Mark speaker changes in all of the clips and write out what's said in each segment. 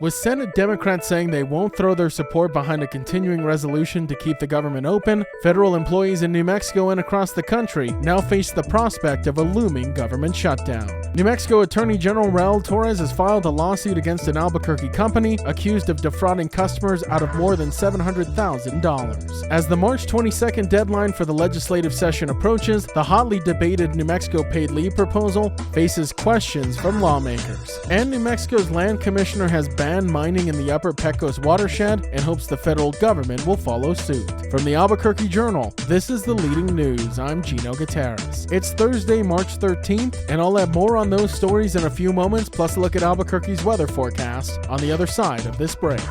Speaker 1: With Senate Democrats saying they won't throw their support behind a continuing resolution to keep the government open, federal employees in New Mexico and across the country now face the prospect of a looming government shutdown. New Mexico Attorney General Raul Torres has filed a lawsuit against an Albuquerque company accused of defrauding customers out of more than $700,000. As the March 22nd deadline for the legislative session approaches, the hotly debated New Mexico paid leave proposal faces questions from lawmakers. And New Mexico's land commissioner has banned mining in the Upper Pecos watershed and hopes the federal government will follow suit. From the Albuquerque Journal, this is the leading news. I'm Gino Gutierrez. It's Thursday, March 13th, and I'll have more on those stories in a few moments, plus a look at Albuquerque's weather forecast on the other side of this break.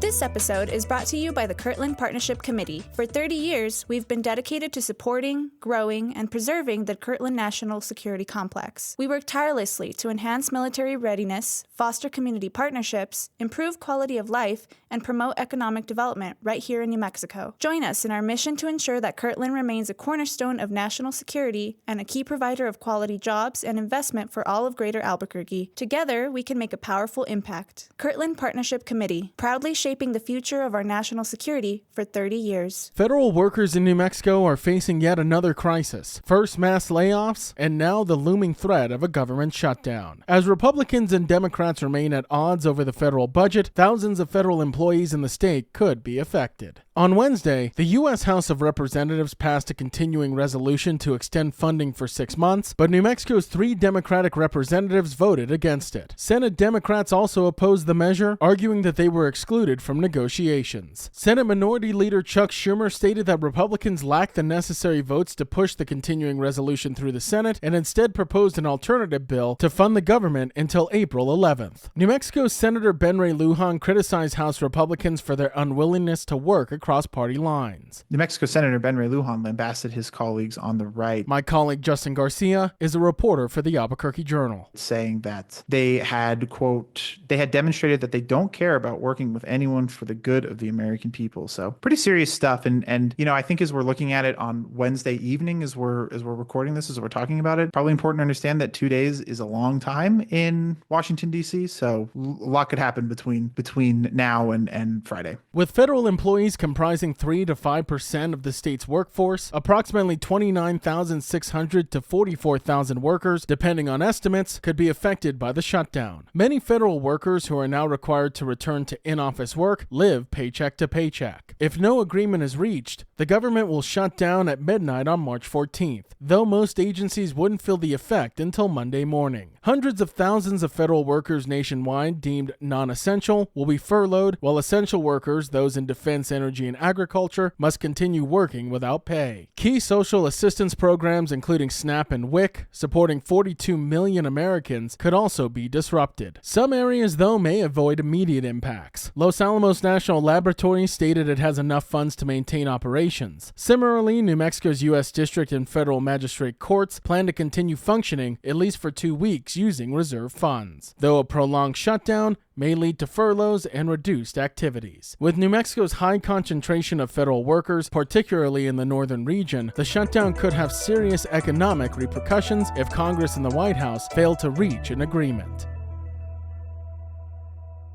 Speaker 2: This episode is brought to you by the Kirtland Partnership Committee. For 30 years, we've been dedicated to supporting, growing, and preserving the Kirtland National Security Complex. We work tirelessly to enhance military readiness, foster community partnerships, improve quality of life, and promote economic development right here in New Mexico. Join us in our mission to ensure that Kirtland remains a cornerstone of national security and a key provider of quality jobs and investment for all of Greater Albuquerque. Together, we can make a powerful impact. Kirtland Partnership Committee, proudly shaping the future of our national security for 30 years.
Speaker 1: Federal workers in New Mexico are facing yet another crisis. First mass layoffs, and now the looming threat of a government shutdown. As Republicans and Democrats remain at odds over the federal budget, thousands of federal employees in the state could be affected. On Wednesday, the U.S. House of Representatives passed a continuing resolution to extend funding for 6 months, but New Mexico's 3 Democratic representatives voted against it. Senate Democrats also opposed the measure, arguing that they were excluded from negotiations. Senate Minority Leader Chuck Schumer stated that Republicans lacked the necessary votes to push the continuing resolution through the Senate and instead proposed an alternative bill to fund the government until April 11th. New Mexico's Senator Ben Ray Lujan criticized House Republicans for their unwillingness to work across party lines.
Speaker 3: New Mexico Senator Ben Ray Lujan lambasted his colleagues on the right.
Speaker 1: My colleague Justin Garcia is a reporter for the Albuquerque Journal,
Speaker 3: saying that they had, quote, they had demonstrated that they don't care about working with anyone for the good of the American people. So pretty serious stuff. And you know, I think as we're looking at it on Wednesday evening, as we're recording this, as we're talking about it, probably important to understand that 2 days is a long time in Washington, D.C. So a lot could happen between now and Friday.
Speaker 1: With federal employees comprising 3 to 5% of the state's workforce, approximately 29,600 to 44,000 workers, depending on estimates, could be affected by the shutdown. Many federal workers who are now required to return to in-office work live paycheck to paycheck. If no agreement is reached, the government will shut down at midnight on March 14th, though most agencies wouldn't feel the effect until Monday morning. Hundreds of thousands of federal workers nationwide deemed non-essential will be furloughed, while essential workers, those in defense, energy, and agriculture, must continue working without pay. Key social assistance programs, including SNAP and WIC, supporting 42 million Americans, could also be disrupted. Some areas, though, may avoid immediate impacts. Los Alamos National Laboratory stated it has enough funds to maintain operations. Similarly, New Mexico's U.S. District and federal magistrate courts plan to continue functioning at least for 2 weeks using reserve funds, though a prolonged shutdown may lead to furloughs and reduced activities. With New Mexico's high concentration of federal workers, particularly in the northern region, the shutdown could have serious economic repercussions if Congress and the White House fail to reach an agreement.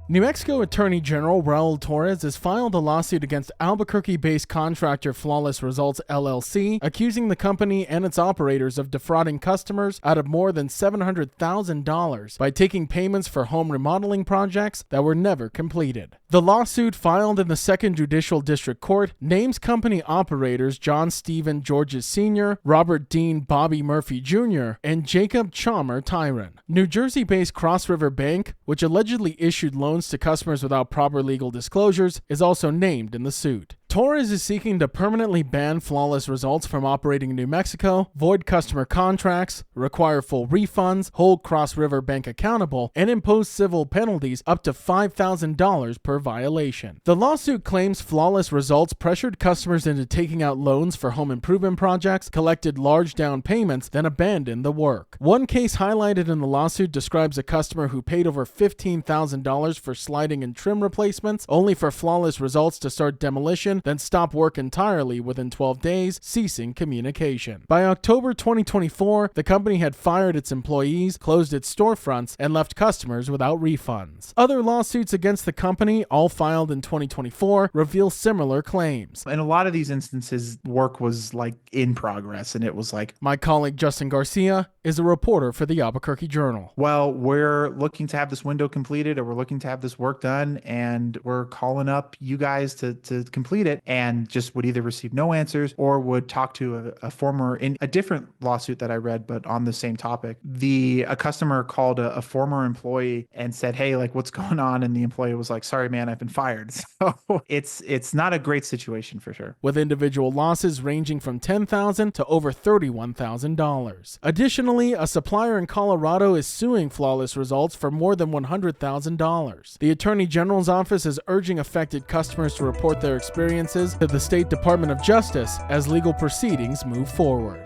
Speaker 1: New Mexico Attorney General Raul Torres has filed a lawsuit against Albuquerque-based contractor Flawless Results LLC, accusing the company and its operators of defrauding customers out of more than $700,000 by taking payments for home remodeling projects that were never completed. The lawsuit, filed in the 2nd Judicial District Court, names company operators John Stephen Georges Sr., Robert Dean Bobby Murphy Jr., and Jacob Chalmer Tyron. New Jersey-based Cross River Bank, which allegedly issued loans to customers without proper legal disclosures, is also named in the suit. Torres is seeking to permanently ban Flawless Results from operating in New Mexico, void customer contracts, require full refunds, hold Cross River Bank accountable, and impose civil penalties up to $5,000 per violation. The lawsuit claims Flawless Results pressured customers into taking out loans for home improvement projects, collected large down payments, then abandoned the work. One case highlighted in the lawsuit describes a customer who paid over $15,000 for sliding and trim replacements, only for Flawless Results to start demolition then stop work entirely within 12 days, ceasing communication. By October 2024, the company had fired its employees, closed its storefronts, and left customers without refunds. Other lawsuits against the company, all filed in 2024, reveal similar claims.
Speaker 3: In a lot of these instances, work was like in progress, and it was like,
Speaker 1: My colleague Justin Garcia is a reporter for the Albuquerque Journal.
Speaker 3: well, we're looking to have this window completed, or we're looking to have this work done, and we're calling up you guys to complete it, and just would either receive no answers or would talk to a former, in a different lawsuit that I read, but on the same topic. A customer called a former employee and said, hey, like, what's going on? And the employee was like, sorry, man, I've been fired. So it's not a great situation for sure.
Speaker 1: With individual losses ranging from $10,000 to over $31,000. Additionally, a supplier in Colorado is suing Flawless Results for more than $100,000. The Attorney General's office is urging affected customers to report their experiences to the State Department of Justice as legal proceedings move forward.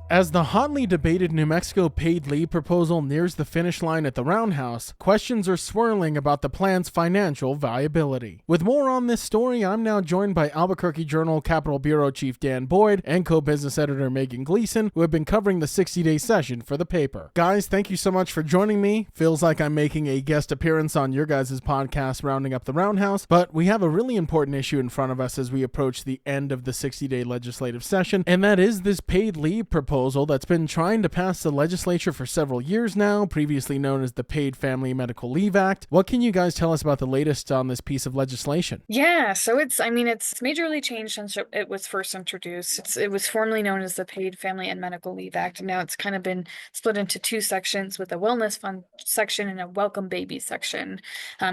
Speaker 1: As the hotly debated New Mexico paid leave proposal nears the finish line at the Roundhouse, questions are swirling about the plan's financial viability. With more on this story, I'm now joined by Albuquerque Journal Capitol Bureau Chief Dan Boyd and co-business editor Megan Gleason, who have been covering the 60-day session for the paper. Guys, thank you so much for joining me. Feels like I'm making a guest appearance on your guys' podcast, Rounding Up the Roundhouse, but we have a really important issue in front of us as we approach the end of the 60-day legislative session, and that is this paid leave proposal that's been trying to pass the legislature for several years now, previously known as the Paid Family Medical Leave Act. What can you guys tell us about the latest on this piece of legislation?
Speaker 4: Yeah, so it's majorly changed since it was first introduced. It was formerly known as the Paid Family and Medical Leave Act, and now it's kind of been split into two sections, with a Wellness Fund section and a Welcome Baby section.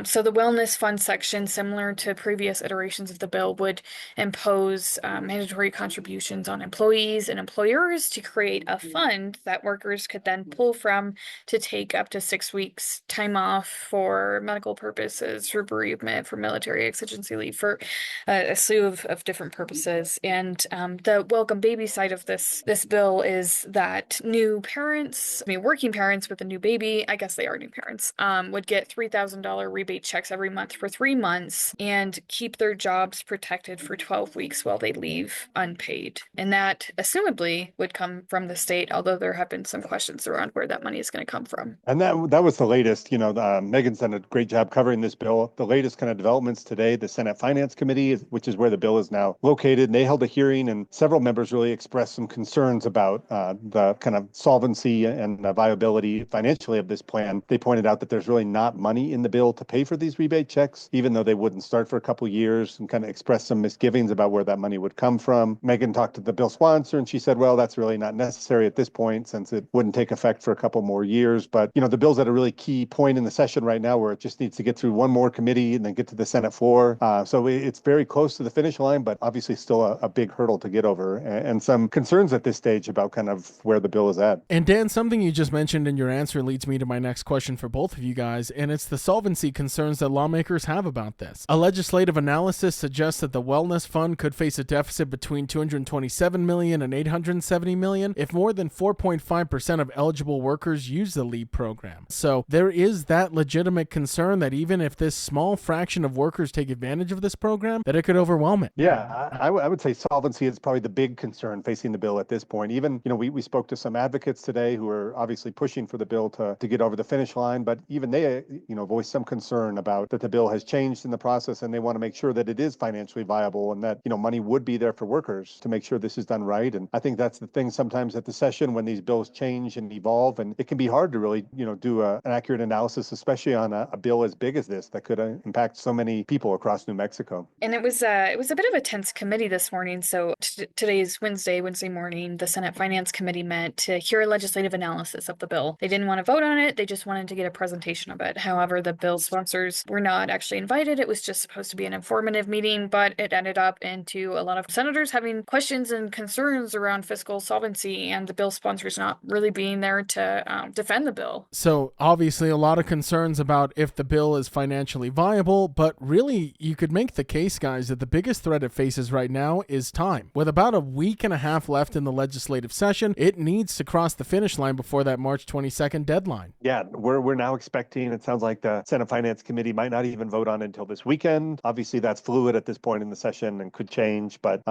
Speaker 4: So the Wellness Fund section, similar to previous iterations of the bill, would impose mandatory contributions on employees and employers to create a fund that workers could then pull from to take up to 6 weeks time off for medical purposes, for bereavement, for military exigency leave, for a slew of different purposes. And the Welcome Baby side of this bill is that new parents, working parents with a new baby, I guess they are new parents, would get $3,000 rebate checks every month for 3 months and keep their jobs protected for 12 weeks while they leave unpaid. And that assumably would come from the state, although there have been some questions around where that money is going to come from.
Speaker 5: And that was the latest. Megan's done a great job covering this bill. The latest kind of developments today, the Senate Finance Committee, which is where the bill is now located, and they held a hearing, and several members really expressed some concerns about the kind of solvency and viability financially of this plan. They pointed out that there's really not money in the bill to pay for these rebate checks, even though they wouldn't start for a couple of years, and kind of expressed some misgivings about where that money would come from. Megan talked to the bill sponsor, and she said, well, that's really not necessary at this point, since it wouldn't take effect for a couple more years. But, the bill's at a really key point in the session right now where it just needs to get through one more committee and then get to the Senate floor. So it's very close to the finish line, but obviously still a big hurdle to get over, and some concerns at this stage about kind of where the bill is at.
Speaker 1: And Dan, something you just mentioned in your answer leads me to my next question for both of you guys, and it's the solvency concerns that lawmakers have about this. A legislative analysis suggests that the Wellness Fund could face a deficit between $227 million and $870 million if more than 4.5% of eligible workers use the leave program. So there is that legitimate concern that even if this small fraction of workers take advantage of this program, that it could overwhelm it.
Speaker 5: Yeah, I would say solvency is probably the big concern facing the bill at this point. Even, we spoke to some advocates today who are obviously pushing for the bill to get over the finish line, but even they, voiced some concern about that the bill has changed in the process, and they want to make sure that it is financially viable and that, money would be there for workers to make sure this is done right. And I think that's the thing sometimes at the session when these bills change and evolve, and it can be hard to really, do an accurate analysis, especially on a bill as big as this that could impact so many people across New Mexico.
Speaker 4: And it was a bit of a tense committee this morning. So today's Wednesday morning, the Senate Finance Committee met to hear a legislative analysis of the bill. They didn't want to vote on it. They just wanted to get a presentation of it. However, the bill sponsors were not actually invited. It was just supposed to be an informative meeting, but it ended up into a lot of senators having questions and concerns around fiscal solvency transparency and the bill sponsors not really being there to defend the bill.
Speaker 1: So obviously a lot of concerns about if the bill is financially viable, but really you could make the case, guys, that the biggest threat it faces right now is time. With about a week and a half left in the legislative session, it needs to cross the finish line before that March 22nd deadline.
Speaker 5: Yeah, we're now expecting, it sounds like the Senate Finance Committee might not even vote on it until this weekend. Obviously, that's fluid at this point in the session and could change. But,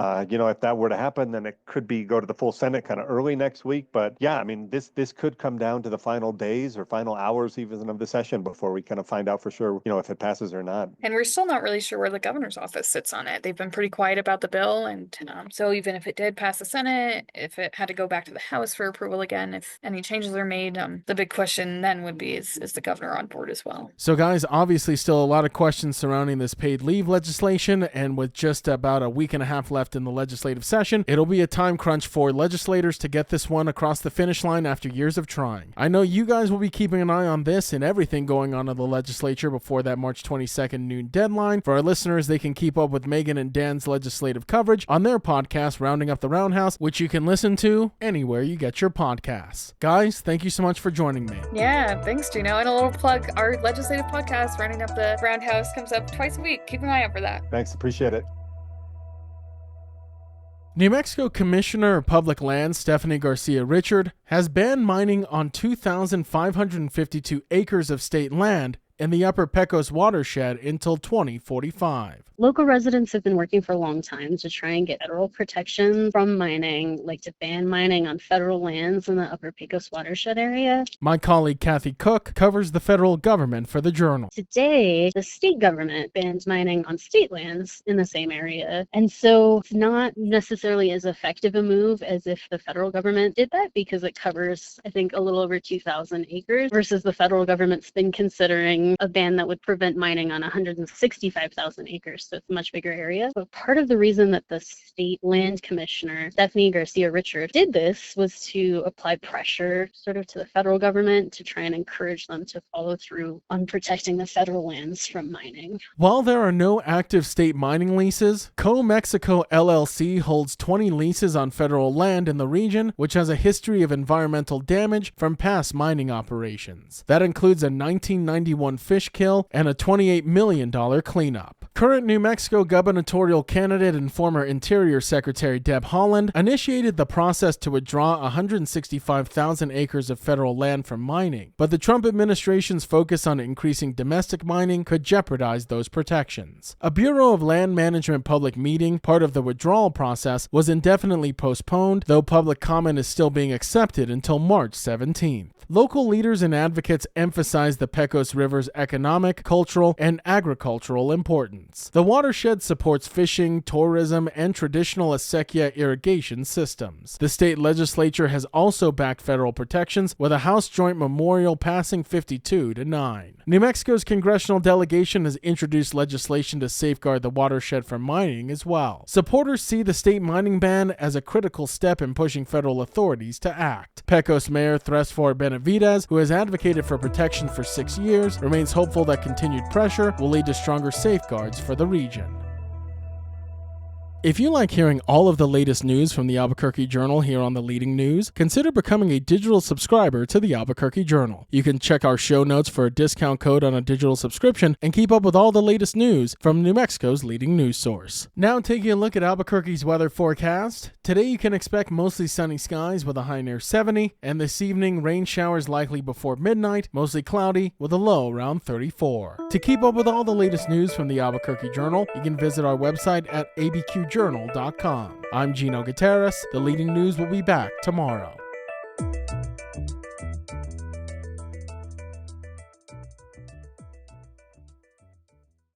Speaker 5: if that were to happen, then it could go to the full Senate kind of early next week. But yeah, I mean, this could come down to the final days or final hours even of the session before we kind of find out for sure, if it passes or not.
Speaker 4: And we're still not really sure where the governor's office sits on it. They've been pretty quiet about the bill. And so even if it did pass the Senate, if it had to go back to the House for approval again, if any changes are made, the big question then would be, is the governor on board as well?
Speaker 1: So guys, obviously still a lot of questions surrounding this paid leave legislation, and with just about a week and a half left in the legislative session, it'll be a time crunch for legislators to get this one across the finish line after years of trying. I know you guys will be keeping an eye on this and everything going on in the legislature before that March 22nd noon deadline. For our listeners, they can keep up with Megan and Dan's legislative coverage on their podcast, Rounding Up the Roundhouse, which you can listen to anywhere you get your podcasts. Guys, thank you so much for joining me.
Speaker 4: Yeah, thanks, Gino. And a little plug, our legislative podcast, Rounding Up the Roundhouse, comes up twice a week. Keep an eye out for that.
Speaker 5: Thanks, appreciate it.
Speaker 1: New Mexico Commissioner of Public Lands Stephanie Garcia Richard has banned mining on 2,552 acres of state land in the Upper Pecos watershed until 2045.
Speaker 6: Local residents have been working for a long time to try and get federal protection from mining, like to ban mining on federal lands in the Upper Pecos watershed area.
Speaker 1: My colleague Kathy Cook covers the federal government for the Journal.
Speaker 6: Today, the state government bans mining on state lands in the same area. And so it's not necessarily as effective a move as if the federal government did that, because it covers, I think, a little over 2,000 acres versus the federal government's been considering a ban that would prevent mining on 165,000 acres. So it's a much bigger area. But part of the reason that the state land commissioner, Stephanie Garcia Richard, did this was to apply pressure sort of to the federal government to try and encourage them to follow through on protecting the federal lands from mining.
Speaker 1: While there are no active state mining leases, Co-Mexico LLC holds 20 leases on federal land in the region, which has a history of environmental damage from past mining operations. That includes a 1991 fish kill and a $28 million cleanup. Current New Mexico gubernatorial candidate and former Interior Secretary Deb Haaland initiated the process to withdraw 165,000 acres of federal land from mining, but the Trump administration's focus on increasing domestic mining could jeopardize those protections. A Bureau of Land Management public meeting, part of the withdrawal process, was indefinitely postponed, though public comment is still being accepted until March 17th. Local leaders and advocates emphasize the Pecos River's economic, cultural, and agricultural importance. The watershed supports fishing, tourism, and traditional acequia irrigation systems. The state legislature has also backed federal protections, with a House Joint Memorial passing 52-9. New Mexico's congressional delegation has introduced legislation to safeguard the watershed from mining as well. Supporters see the state mining ban as a critical step in pushing federal authorities to act. Pecos Mayor Thresfor Benavidez, who has advocated for protection for 6 years, remains hopeful that continued pressure will lead to stronger safeguards for the region. If you like hearing all of the latest news from the Albuquerque Journal here on the Leading News, consider becoming a digital subscriber to the Albuquerque Journal. You can check our show notes for a discount code on a digital subscription and keep up with all the latest news from New Mexico's leading news source. Now taking a look at Albuquerque's weather forecast. Today you can expect mostly sunny skies with a high near 70, and this evening rain showers likely before midnight, mostly cloudy with a low around 34. To keep up with all the latest news from the Albuquerque Journal, you can visit our website at abqjournal.com. I'm Gino Gutierrez. The Leading News will be back tomorrow.